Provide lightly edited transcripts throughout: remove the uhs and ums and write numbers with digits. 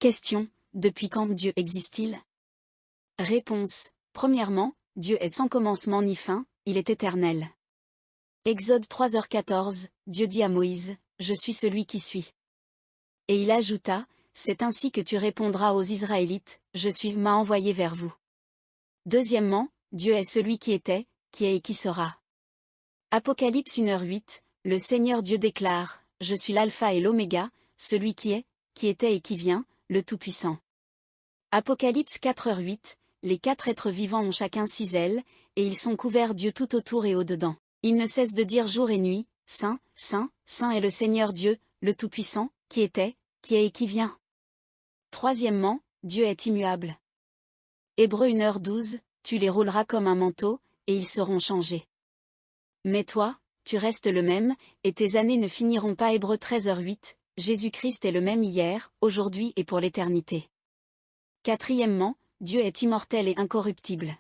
Question: depuis quand Dieu existe-t-il? Réponse: premièrement, Dieu est sans commencement ni fin, il est éternel. Exode 3h14, Dieu dit à Moïse: Je suis celui qui suis. Et il ajouta: C'est ainsi que tu répondras aux Israélites: Je suis m'a envoyé vers vous. Deuxièmement, Dieu est celui qui était, qui est et qui sera. Apocalypse 1h08, le Seigneur Dieu déclare: Je suis l'alpha et l'oméga, celui qui est, qui était et qui vient, le Tout-Puissant. Apocalypse 4h08, les 4 êtres vivants ont chacun 6 ailes, et ils sont couverts d'yeux tout autour et au-dedans. Ils ne cessent de dire jour et nuit: Saint, Saint, Saint est le Seigneur Dieu, le Tout-Puissant, qui était, qui est et qui vient. Troisièmement, Dieu est immuable. Hébreux 1h12, tu les rouleras comme un manteau, et ils seront changés. Mais toi, tu restes le même, et tes années ne finiront pas. Hébreux 13h08, Jésus-Christ est le même hier, aujourd'hui et pour l'éternité. Quatrièmement, Dieu est immortel et incorruptible.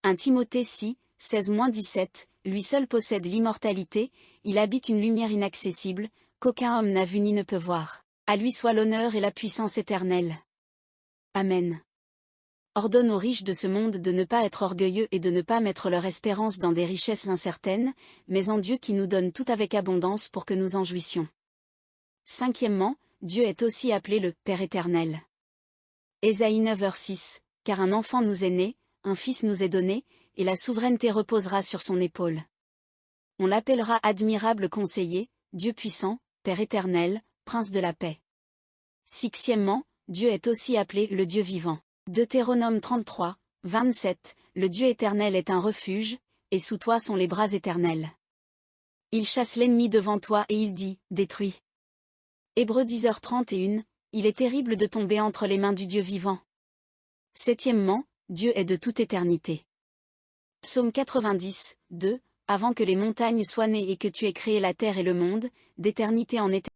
1 Timothée 6, 16-17, lui seul possède l'immortalité, il habite une lumière inaccessible, qu'aucun homme n'a vue ni ne peut voir. À lui soit l'honneur et la puissance éternelle. Amen. Ordonne aux riches de ce monde de ne pas être orgueilleux et de ne pas mettre leur espérance dans des richesses incertaines, mais en Dieu qui nous donne tout avec abondance pour que nous en jouissions. Cinquièmement, Dieu est aussi appelé le Père éternel. Ésaïe 9h6, car un enfant nous est né, un fils nous est donné, et la souveraineté reposera sur son épaule. On l'appellera admirable conseiller, Dieu puissant, Père éternel, Prince de la paix. Sixièmement, Dieu est aussi appelé le Dieu vivant. Deutéronome 33, 27, le Dieu éternel est un refuge, et sous toi sont les bras éternels. Il chasse l'ennemi devant toi et il dit: détruis. Hébreux 10h31, il est terrible de tomber entre les mains du Dieu vivant. Septièmement, Dieu est de toute éternité. Psaume 90, 2, avant que les montagnes soient nées et que tu aies créé la terre et le monde, d'éternité en éternité.